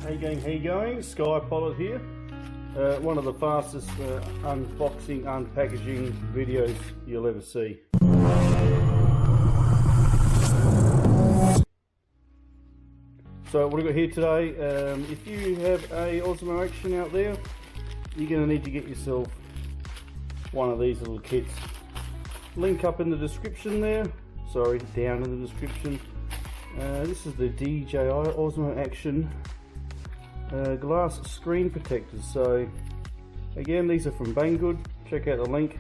Hey gang, how you going? Sky Pilot here. One of the fastest unboxing, unpackaging videos you'll ever see. So what I've got here today, if you have a Osmo Action out there, you're going to need to get yourself one of these little kits. Link up in the description there, sorry, down in the description. This is the DJI OSMO Action glass screen protectors. So again, these are from Banggood. Check out the link,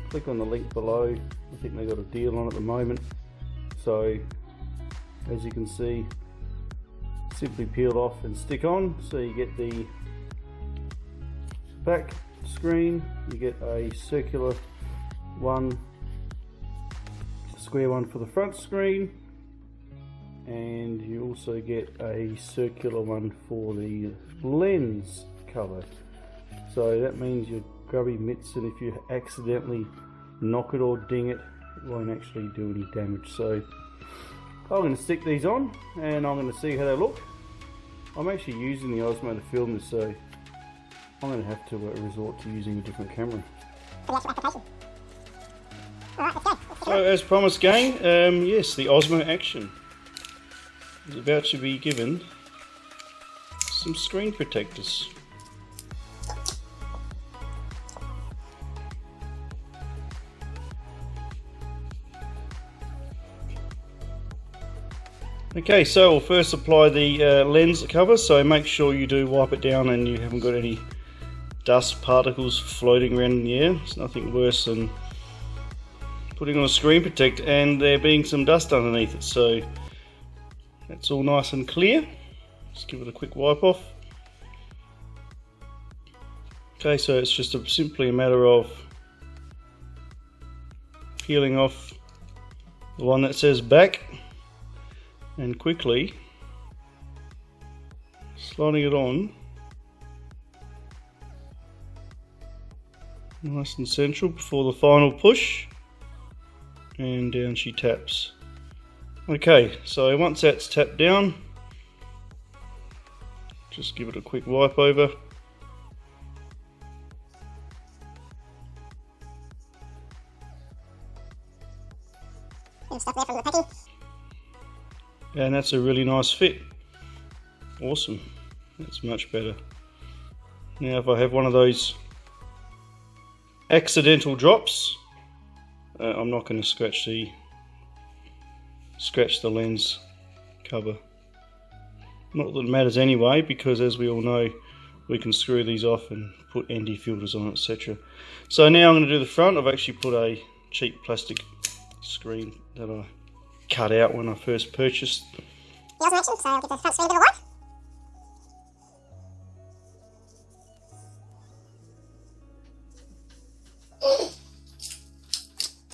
click on the link below. I think they got a deal on at the moment. So as you can see, simply peel off and stick on. So you get the back screen, you get a circular one, square one for the front screen, and you also get a circular one for the lens cover. So that means your grubby mitts, and if you accidentally knock it or ding it, it won't actually do any damage. So I'm going to stick these on and I'm going to see how they look. I'm actually using the Osmo to film this, so I'm going to have to resort to using a different camera. So as promised gang, yes, the Osmo Action is about to be given some screen protectors. Okay, so we'll first apply the lens cover, so make sure you do wipe it down and you haven't got any dust particles floating around in the air. It's nothing worse than putting on a screen protector and there being some dust underneath it. So that's all nice and clear. Just give it a quick wipe off. Okay, so it's just simply a matter of peeling off the one that says back and quickly sliding it on nice and central before the final push, and down she taps. Okay, so once that's tapped down, just give it a quick wipe over. And that's a really nice fit. Awesome. That's much better. Now if I have one of those accidental drops, I'm not going to scratch the lens cover. Not that it matters anyway, because as we all know, we can screw these off and put ND filters on, etc. So now I'm going to do the front. I've actually put a cheap plastic screen that I cut out when I first purchased the Osmo Action, so I'll give the front screen a bit of a wipe.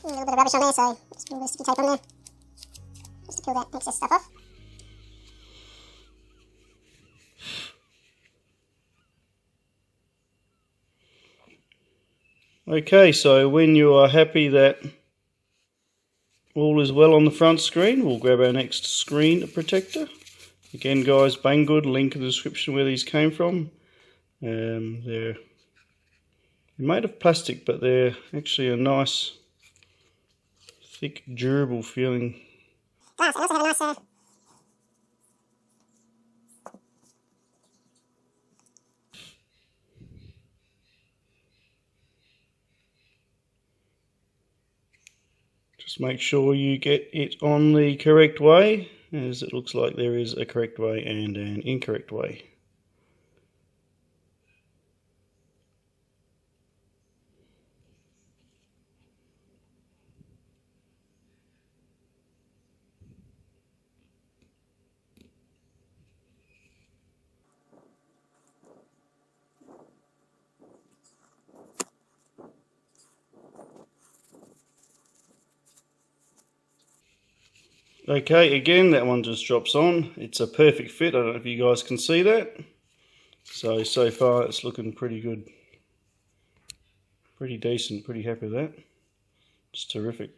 A little bit of rubbish on there, so just a little bit of sticky tape on there, just to peel that excess stuff off. Okay, so when you are happy that all is well on the front screen, we'll grab our next screen protector. Again guys, Banggood, link in the description where these came from. They're made of plastic, but they're actually a nice, thick, durable feeling. Glass, also have a nice just make sure you get it on the correct way, as it looks like there is a correct way and an incorrect way. Okay, again, that one just drops on. It's a perfect fit. I don't know if you guys can see that. So far it's looking pretty good. Pretty decent, pretty happy with that. It's terrific.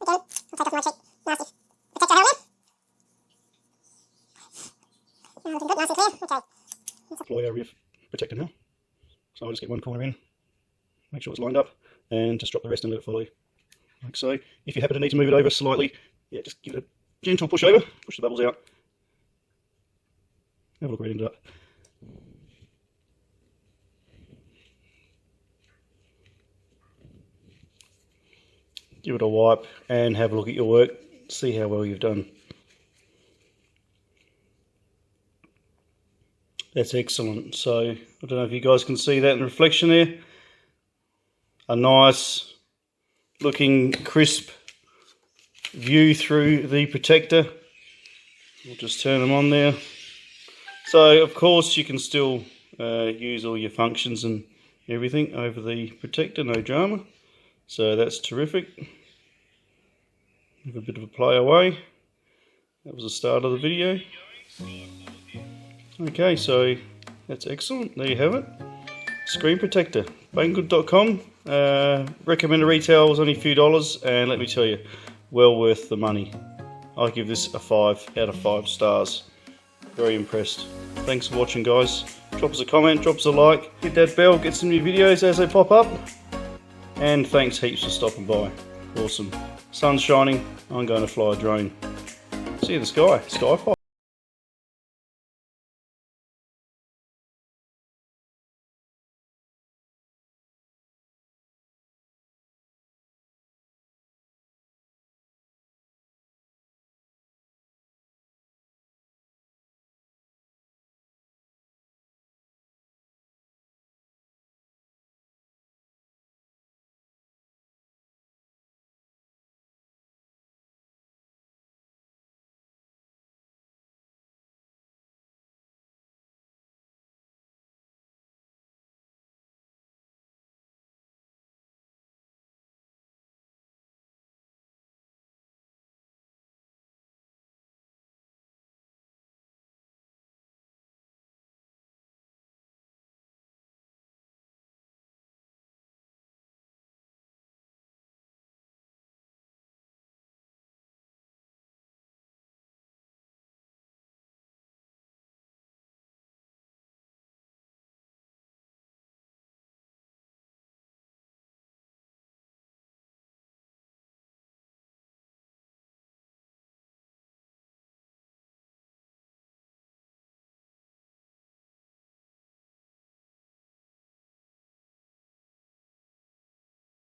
Okay, I'll take off my cheap, nasty protector helmet. deploy our rear protector now. So I'll just get one corner in, make sure it's lined up, and just drop the rest and let it follow you. Like so. If you happen to need to move it over slightly, yeah, just give it a gentle push over, push the bubbles out. Have a look right into that. Give it a wipe and have a look at your work, see how well you've done. That's excellent. So I don't know if you guys can see that in the reflection there. A nice looking crisp view through the protector. We'll just turn them on there. So of course you can still use all your functions and everything over the protector, no drama. So that's terrific. Have a bit of a play away. That was the start of the video. Okay, so that's excellent. There you have it. Screen protector. Banggood.com. Recommended retail was only a few dollars, and let me tell you, well worth the money. I give this a 5 out of 5 stars. Very impressed. Thanks for watching, guys. Drop us a comment, drop us a like, hit that bell, get some new videos as they pop up. And thanks heaps for stopping by. Awesome. Sun's shining. I'm going to fly a drone. See you in the sky. Sky pilot.